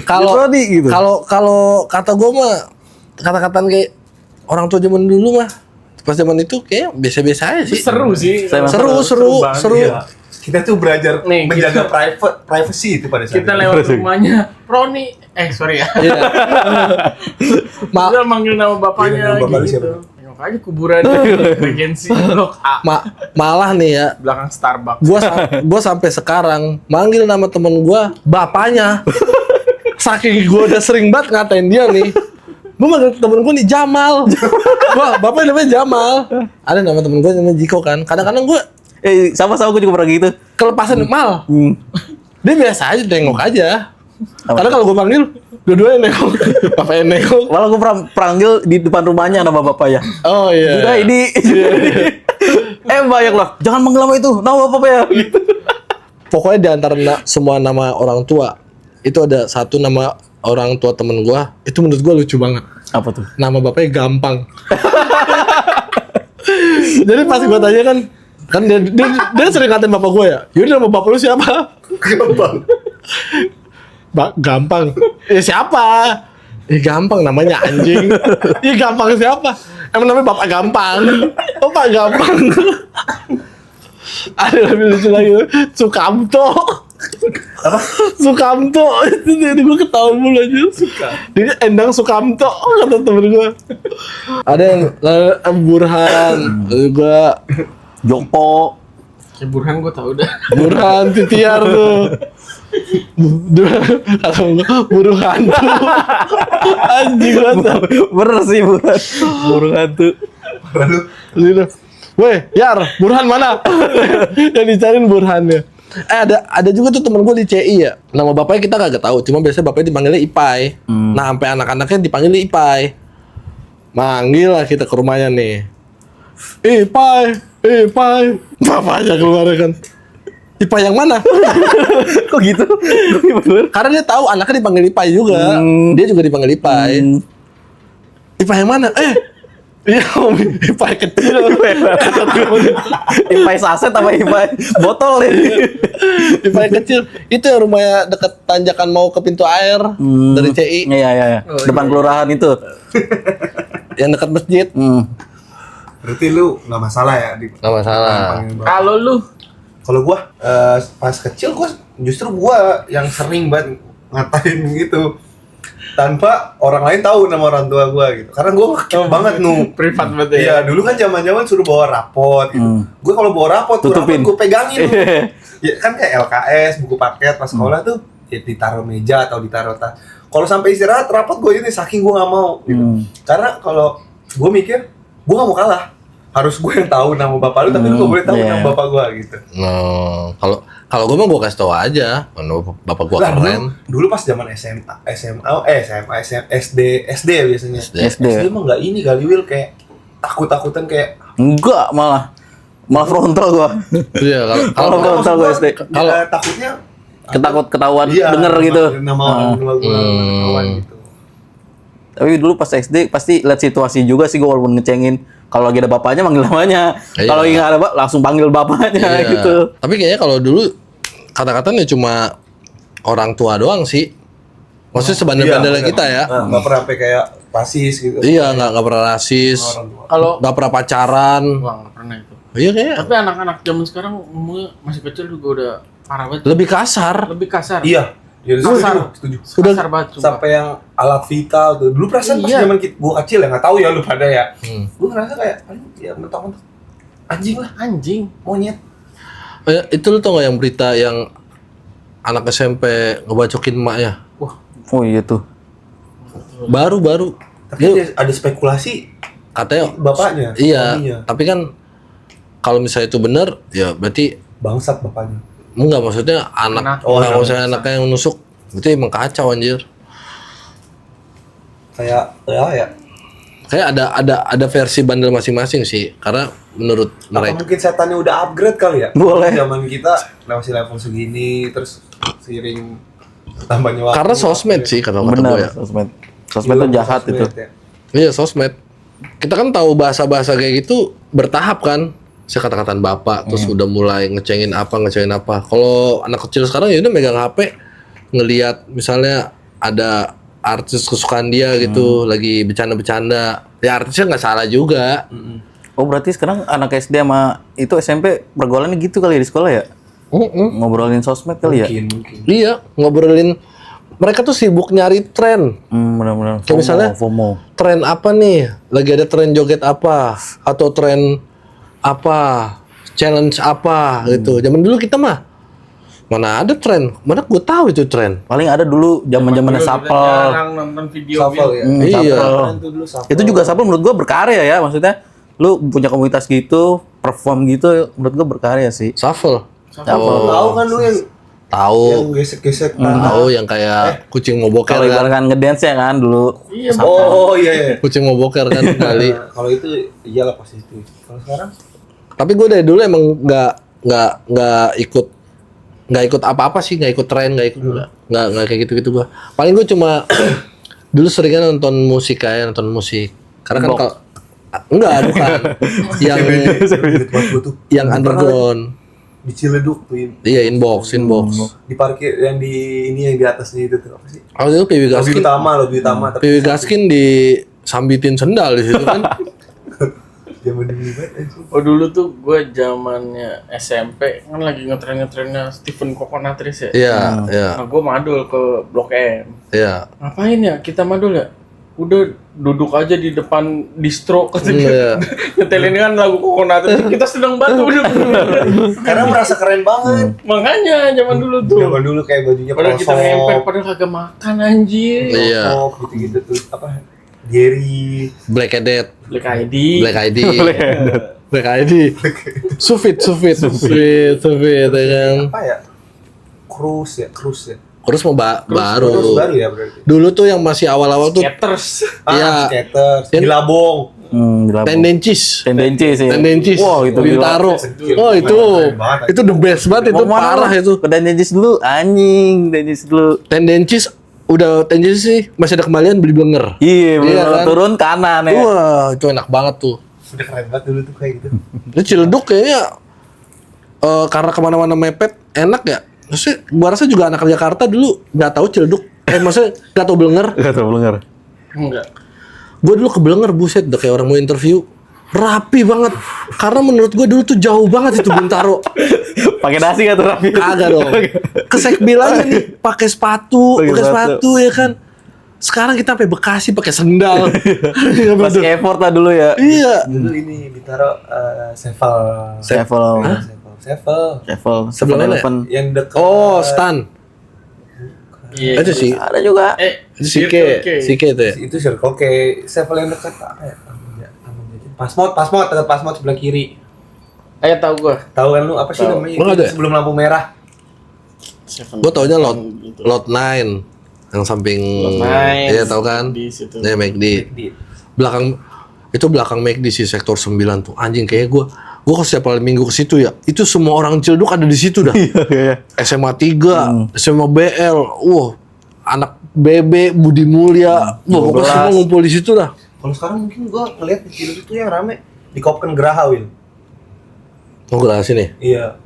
kalau Roni gitu. kalau kata gua mah kata-kataan kayak orang tua zaman dulu mah pas zaman itu kayak biasa-biasa aja sih. Seru sih. Saya Seru. banget. Seru. Iya. kita tuh belajar Nih, menjaga privacy itu pada saat Kita itu. lewat rumahnya, Roni. Sorry ya. Iya. Kita manggil nama bapaknya Iya, nama bapak lu gitu. siapa? Tengok aja kuburan Regency Blok A Malah nih ya, belakang Starbucks. gua sampai sekarang manggil nama temen gua bapaknya. Saking gua udah sering banget ngatain dia nih. Gua manggil temen gua nih Jamal. Wah, bapaknya namanya Jamal. Ada nama temen gua namanya Jiko kan. Kadang-kadang gua Sama-sama gue juga pernah gitu. kelepasan mal. Dia biasa aja nengok aja. Apa? Karena kalau gua manggil dua-duanya nengok. Bapaknya nengok. Malah gue pernah panggil di depan rumahnya nama bapaknya. Oh iya. Udah ini. Banyak loh. Jangan manggil nama itu. Nama bapaknya. Gitu. Pokoknya di antara semua nama orang tua itu ada satu nama orang tua temen gua, itu menurut gua lucu banget. Apa tuh? Nama bapaknya Gampang. Jadi pas gua tanya kan dia sering ngatain bapak gua ya. Yaudah nama bapak lu siapa? Gampang. Gampang. Siapa? Gampang namanya anjing. Gampang siapa? Emang namanya Bapak Gampang. Bapak Gampang. Ada yang lebih lucu lagi, Sukamto. Apa? Sukamto. Itu jadi gue ketawa mulu aja. Dia Endang Sukamto kata temen gue. Ada yang Burhan juga. Joko. Ya Burhan gue tau dah. Burhan Titiar tuh. Burung hantu. Anjing banget. Bener sih bukan. Burung hantu. Lalu Gitu. Weh, Yar, Burhan mana? Yang dicariin Burhannya. Ada juga tuh temen gue di CI ya. Nama bapaknya kita kagak tahu, cuma biasanya bapaknya dipanggilnya Ipai. Nah, sampai anak-anaknya dipanggilnya Ipai. Manggil lah kita ke rumahnya nih. Ipai. Bapaknya keluar kan. Ipai yang mana? Kok gitu? Karena dia tahu anaknya dipanggil Ipai juga. Dia juga dipanggil Ipai. Ipai yang mana? Iya, Om. Ipai kecil. Ipai saset apa ipai botol ini? Ipai kecil. Itu yang rumahnya deket tanjakan mau ke pintu air dari CI. Iya. Oh, Depan iya. kelurahan itu. Yang dekat masjid. berarti lu nggak masalah ya di Nggak masalah. panggil bapak. Kalau lu Kalau gua pas kecil gua justru gua yang sering banget ngatain gitu tanpa orang lain tahu nama orang tua gua gitu. Karena gua ngekip banget privat banget ya. Iya, dulu kan zaman-zaman suruh bawa rapot gitu. Gua kalau bawa rapot tuh rapot Tutupin. gua pegangin tuh. Ya kan kayak LKS, buku paket pas sekolah tuh ya ditaruh meja atau ditaruh tas. Kalau sampai istirahat rapot gua ini saking gua nggak mau gitu. Karena kalau gua mikir gua nggak mau kalah. Harus gue yang tahu nama bapak lu, tapi lu gak boleh tahu Iya. nama bapak gua gitu. No, kalau gue mah gue kasih tau aja. Mana bapak gue Lah, keren. dulu pas zaman SD ya biasanya. SD. mah nggak ini kali Will kayak takut-takutan kayak Enggak malah frontal gua. Iya, Kalau frontal gua SD. kalau takutnya Ketahuan iya, denger nama- gitu. nama orang tua gua ketahuan gitu. Tapi dulu pas SD pasti lihat situasi juga sih gua walaupun ngecengin. Kalau lagi ada bapaknya manggil namanya. Iya. Kalau lagi nggak ada langsung panggil bapaknya Iya. gitu. Tapi kayaknya kalau dulu kata-katanya cuma orang tua doang sih. Maksudnya sebandel-bandelnya Iya, kita ya. nggak pernah sampai kayak rasis gitu. Iya, nggak pernah rasis, Orang tua. kalau nggak pernah pacaran. wah nggak pernah itu. Iya kayaknya Tapi anak-anak zaman sekarang ngomongnya masih kecil juga udah parah banget. lebih kasar. Lebih kasar. Iya. Ya, Kasar. setuju. Udah Kasar banget. sumpah. Sampai yang alat vital tuh. Dulu perasaan pas Iya. zaman gua kecil ya nggak tahu ya lu pada ya. Hmm. Gua ngerasa kayak ya mentok-mentok anjing lah, Anjing. monyet. Itu lu tau gak yang berita yang anak SMP ngebacokin emaknya? Wah, Oh iya tuh. Baru. Tapi Dia ada spekulasi katanya bapaknya. iya, suaminya. tapi kan kalau misalnya itu benar, ya berarti Bangsat bapaknya. enggak, maksudnya anak Oh, kalau anak. misalnya anaknya yang nusuk, berarti emang kacau anjir. Kayak ya. Kayak ada versi bandel masing-masing sih, karena menurut Apa mereka mungkin setannya udah upgrade kali ya? Boleh. Zaman kita masih level segini, terus seiring tambahnya waktu. karena sosmed sih kata gue Benar, ya. sosmed. Sosmed tuh jahat Sosmed itu. ya. Iya, sosmed. Kita kan tahu bahasa-bahasa kayak gitu bertahap kan. Saya kata-kataan bapak, terus udah mulai ngecengin apa. Kalau anak kecil sekarang ya udah megang HP, ngelihat misalnya ada artis kesukaan dia gitu, lagi bercanda-bercanda. Ya artisnya nggak salah juga. Oh berarti sekarang anak SD sama itu SMP pergaulannya gitu kali ya di sekolah ya? Ngobrolin sosmed kali ya? Mungkin. Iya, ngobrolin. Mereka tuh sibuk nyari tren. Benar-benar. Kayak misalnya, FOMO. Tren apa nih? Lagi ada tren joget apa? Atau tren apa? Challenge apa gitu. Zaman dulu kita mah mana ada tren? Mana gue tahu itu tren. Paling ada dulu zaman-zamannya Dulu kita Sapel. jarang nonton video Shuffle ya. Iya. Kemarin tuh dulu shuffle. Itu juga Sapel menurut gua berkarya ya, maksudnya lu punya komunitas gitu, perform gitu, menurut gua berkarya sih. Shuffle. Tahu kan lu yang Tahu. gesek-gesek Tahu yang kayak kucing mau boker Kalau kan. ibaratkan ngedance ya kan dulu. Iya, Oh iya iya. Kucing mau boker kan kali. Nah, kalau itu iyalah pasti itu. Kalau sekarang Tapi gue dari dulu emang nggak ikut apa-apa sih, nggak ikut tren, nggak kayak gitu gue. Paling gue cuma dulu seringnya nonton musik karena kan kalau enggak bukan yang tempat gua tuh yang underground. di Ciledug tuh Iya, inbox. di parkir yang di ini yang di atasnya itu tuh apa sih? Waktu itu Lebih utama tapi PW Gaskin disambitin sendal di situ kan. zaman dulu banget anjing. Oh dulu tuh gue zamannya SMP kan lagi ngetren-ngetrennya Stephen Coconutris ya. Iya, iya, Nah gue madul ke Blok M. iya. Ngapain ya kita madul ya? Udah duduk aja di depan distro Iya. nyetelin kan lagu Coconutris. Kita sedang batu udah. Karena merasa keren banget. Makanya zaman dulu tuh. Zaman dulu kayak bajunya Padahal kita ngemper, padahal kagak makan anjir. Iya. gitu-gitu tuh apa? Gary, Black Cadet, Black ID. Black ID. Black ID. Sufit ya kan. apa ya? Cruise ya. Terus mau baru. Cruise baru ya berarti. Dulu tuh yang masih awal-awal tuh Skaters. Iya. Skaters, Yang- Bilabong. Tendencis sih. Tendencis. Wow, itu gila. Bintaro. Oh, itu the best banget, itu Mau kemana parah lu? itu. Ke Tendencis dulu, anjing. Tendencis dulu. Tendencis sih masih ada kembalian beli blenger. Iya, Iya bener, kan? turun kanan ya. Wah, itu enak banget tuh. Udah keren banget dulu tuh kayak gitu. Itu Ciledug kayaknya karena kemana-mana mepet enak ya. Maksudnya gua rasa juga anak Jakarta dulu nggak tahu Ciledug. Maksudnya nggak tahu blenger. Gak tau bener. Enggak. Gue dulu ke Blenger, buset, udah kayak orang mau interview. Rapi banget. Karena menurut gue dulu tuh jauh banget itu Bintaro. Pakai dasi gak tuh Rafi? Kagak dong. Ke Sekbil aja nih, pakai sepatu ya kan. Sekarang kita sampai Bekasi pakai sendal. Masih effort lah dulu ya. Iya. Dulu ini ditaruh Sevel. Sevel. Sebelah mana ya? 7-Eleven. Yang dekat Oh, Stan. Iya. Itu sih. Ada juga. Itu Sike itu ya. itu Circle K. Sevel yang dekat apa ya? Pasmod dekat Pasmod sebelah kiri. Tahu gua. Tahu kan lu apa sih Tahu. namanya? Lu Itu ada ya? sebelum lampu merah. Gue taunya Lot 9 yang samping. Iya, tahu kan? Di situ. Ya, McD. Di Belakang McD sih sektor 9 tuh. Anjing kayak gue kalau setiap kali minggu ke situ ya, itu semua orang Ciledug ada di situ dah. SMA 3, SMA BL, anak BB, Budi Mulya, pokoknya semua ngumpul di situ dah. Kalau sekarang mungkin gua ngeliat di Ciledug tuh yang rame di Kopken Geraha, Wil. Oh, gue rahasia nih. Iya.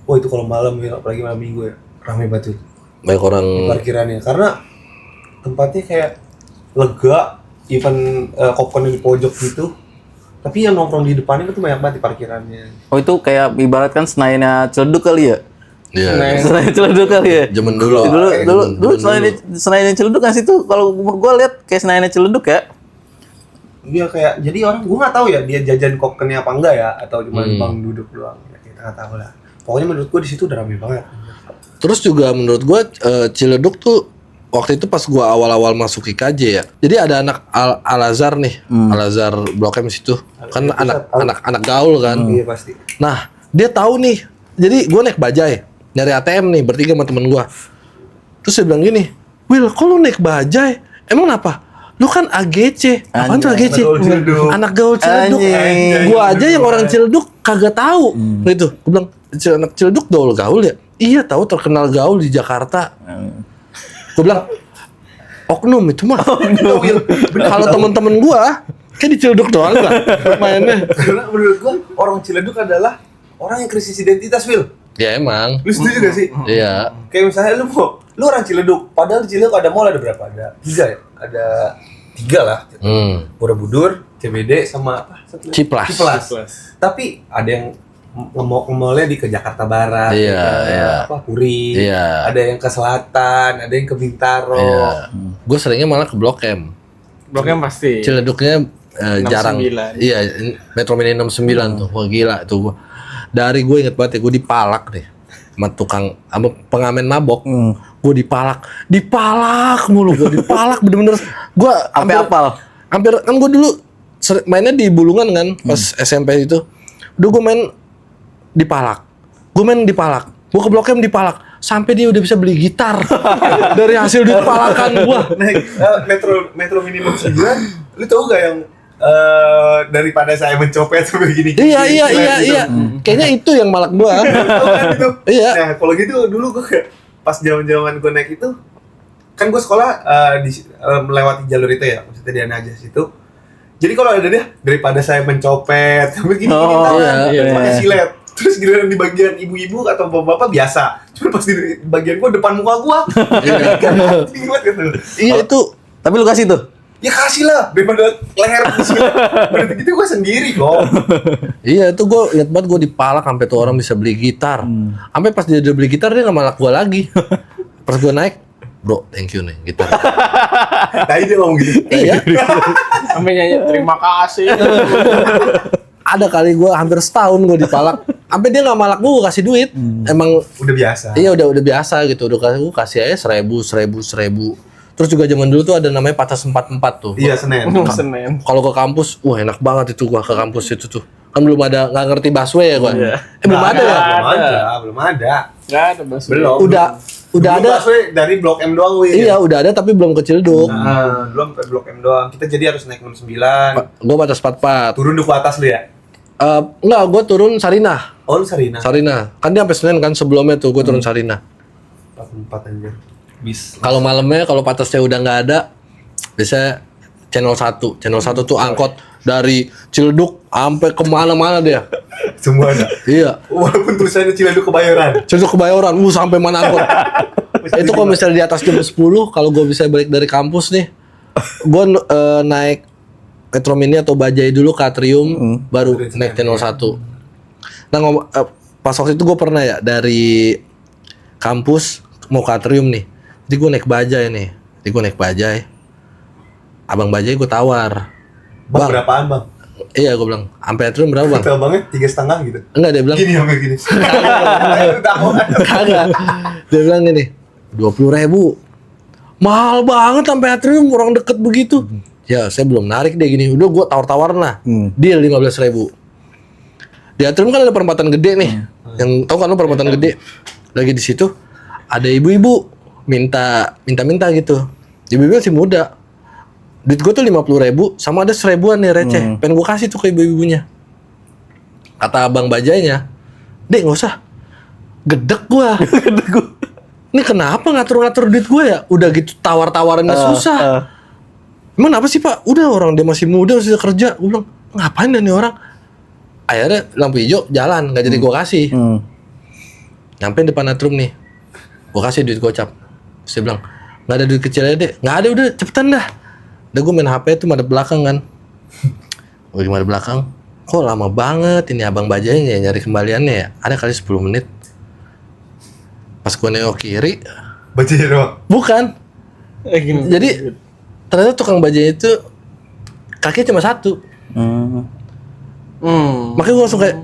Wah, itu kalau malam ya, apalagi malam minggu ya, rame banget tuh Banyak orang. parkirannya. Karena tempatnya kayak lega, even Kopken di pojok gitu. Tapi yang nongkrong di depannya itu banyak banget di parkirannya. Oh itu kayak ibaratkan Senayannya Ciledug kali ya? Iya. Senayan Ciledug kali ya? Zaman dulu. Dulu Senayan Ciledug kan situ kalau umur gua lihat kayak Senayan Ciledug ya. Iya kayak, jadi orang, gue nggak tahu ya dia jajan Kopkennya apa enggak ya, atau cuma bang duduk doang. Ya, kita nggak tahu lah. Pokoknya menurut gue di situ udah rame banget. Terus juga menurut gue Ciledug tuh waktu itu pas gue awal-awal masuk IKJ ya. Jadi ada anak Al-Azhar nih, Al-Azhar Blok M situ. Kan anak gaul kan. Iya pasti. Nah, dia tahu nih. Jadi gue naik bajai, nyari ATM nih bertiga sama temen gue. Terus dia bilang gini, Will, kok lu naik bajai? Emang apa? Lu kan AGC. Apaan tuh AGC? Anak gaul Ciledug. Gue aja yang orang Ciledug kagak tahu. Gitu. Gue bilang, anak Ciledug gaul ya? Iya tahu, terkenal gaul di Jakarta. Gue bilang, oknum itu mah. Kalau temen-temen gue, kayak di Ciledug doang lah mainnya. Karena menurut gua orang Ciledug adalah orang yang krisis identitas, Will. Ya emang. Lu setuju gak sih? Iya. Kayak misalnya lu orang Ciledug, padahal di Ciledug ada mall ada berapa? Ada 3 ya? Ada 3 lah. Borobudur, CBD sama apa? Ciplas. Tapi ada yang ngemolnya di ke Jakarta Barat, Iya, iya. apa Puri, Iya. ada yang ke selatan, ada yang ke Bintaro. Iya. Gue seringnya malah ke Blok M. Bloknya pasti. Ciledugnya 69. jarang. Iya, Metro Mini 69 tuh. Wah gila tuh gua. Dari gue inget banget ya, gue dipalak deh sama tukang, sama pengamen mabok. Gue dipalak mulu, gue dipalak bener-bener. Gue Sampai apal. hampir kan gue dulu mainnya di Bulungan kan pas SMP itu. Udah gue main dipalak. Gue ke Blok M dipalak. Sampai dia udah bisa beli gitar dari hasil dipalakan gua. Naik Metro Mini 69, lu tau gak yang daripada saya mencopet sampai gini? Iya. Kayaknya itu yang malak gua. Tau kan itu? Iya. Nah, kalau gitu dulu gue kayak pas zaman-zaman gue naik itu, kan gue sekolah melewati jalur itu ya, maksudnya di aja situ. Jadi kalau ada dia, daripada saya mencopet sampai gini tangan, iya. pakai silet. Terus giliran di bagian ibu-ibu atau bapak-bapak biasa. Cuma pas di bagian gua depan muka gua. Gimana gitu. Iya itu. Tapi lu kasih tuh. Ya kasih lah daripada leher di sini. Berarti gitu gua sendiri kok. Iya itu gue liat banget gue dipalak sampai tuh orang bisa beli gitar. Sampai pas dia udah beli gitar dia nggak malak gue lagi. Pas gue naik, bro, thank you nih gitar. Tadi dia ngomong gitu. Iya. Sampai nyanyi terima kasih. Ada kali gue hampir setahun gue dipalak. Sampai dia nggak malak gue kasih duit. Emang Udah biasa. iya udah biasa gitu. Udah kasih aja 1.000. Terus juga zaman dulu tuh ada namanya patas 44 tuh. Iya, Senin. Senin. Kalau ke kampus, wah enak banget itu gua ke kampus itu tuh. Kan belum ada, nggak ngerti busway ya gua. Belum ada ya? Belum ada. Nggak ada Bas. Belum. Udah ada. Busway dari Blok M doang, Win. Iya, udah ada tapi belum ke Ciledug. Nah, belum sampai Blok M doang. Kita jadi harus naik 69. Gua patas 44. Turun duku atas lu ya? Enggak, gua turun Sarinah. Oh, lu Sarina. Sarinah. Kan dia sampai Senen kan sebelumnya tuh gua turun Sarinah. 44 anjir. Bis. Kalau malamnya kalau patasnya udah nggak ada, biasanya channel 1. Channel 1 tuh angkot dari Ciledug sampai kemana-mana dia. Semua ada. Iya. Walaupun tulisannya Ciledug Kebayoran. Ciledug Kebayoran, sampai mana angkot. Itu kalau misalnya di atas jam 10, kalau gue bisa balik dari kampus nih, gue naik Metro Mini atau Bajai dulu ke Atrium, baru naik channel 1. Nah, pas waktu itu gue pernah ya dari kampus mau ke Atrium nih. Jadi gue naik Bajai. Abang Bajai gue tawar. Bang, berapaan bang? Iya gue bilang, sampai Atrium berapa bang? Betul banget, 3,5 gitu. Enggak, dia bilang Gini sampai gini. kagak. Dia bilang gini, 20.000. Mahal banget sampai Atrium, orang deket begitu. Ya saya belum narik deh gini. Udah gue tawar-tawaran lah. Deal 15.000. Di Atrium kan ada perempatan gede nih. Yang tahu kan lo perempatan gede. Lagi di situ ada ibu-ibu minta gitu. Ibu-ibu masih muda. Duit gue tuh 50.000 sama ada 1.000-an nih receh. Pengen gue kasih tuh ke ibu-ibunya. Kata abang bajainya, "Dek nggak usah. Gedek gue. Ini kenapa ngatur-ngatur duit gue ya? Udah gitu tawar-tawarannya susah. Emang apa sih pak? Udah orang dia masih muda masih kerja. Gue bilang ngapain nih orang? Akhirnya lampu hijau jalan nggak jadi gue kasih. Nyampe depan Atrium nih, gue kasih duit gocap. Terus dia bilang nggak ada duit kecil aja deh. Nggak ada udah cepetan dah. Udah gue main HP tuh madep belakang kan. Gue di madep belakang. Kok lama banget ini abang bajainya nyari kembaliannya ya? Ada kali 10 menit. Pas gue nengok kiri, Bajai doang. bukan. Gini. Jadi ternyata tukang bajai itu kakinya cuma satu. Makanya gue langsung kayak,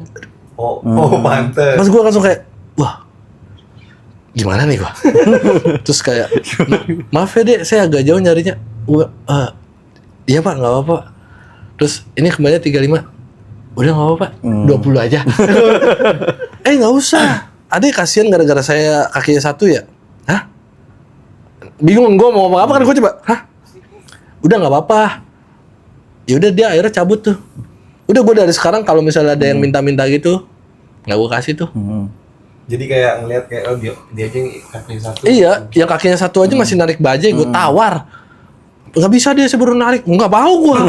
Oh, pantes. pas gue langsung kayak, wah, gimana nih gue? Terus kayak, maaf ya dek, saya agak jauh nyarinya. Gue, iya pak, nggak apa-apa. Terus ini kembalinya 35. Udah nggak apa-apa, 20 aja. Nggak usah. Adek kasihan gara-gara saya kakinya satu ya. Hah? Bingung gue mau ngomong apa kan gue coba. Hah? Udah nggak apa-apa. Ya udah dia akhirnya cabut tuh. Udah gue dari sekarang kalau misalnya ada yang minta-minta gitu, nggak gue kasih tuh. Jadi kayak ngelihat kayak dia aja yang kakinya satu. Iya, yang kakinya satu aja masih narik bajai, gue tawar. Nggak bisa dia sebelum narik, nggak mau gue.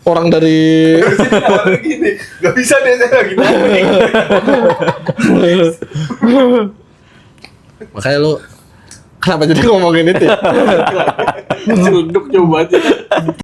Orang dari Gini, nggak bisa deh saya lagi narik. makanya lu kenapa jadi ngomongin itu ya? Celduk coba aja.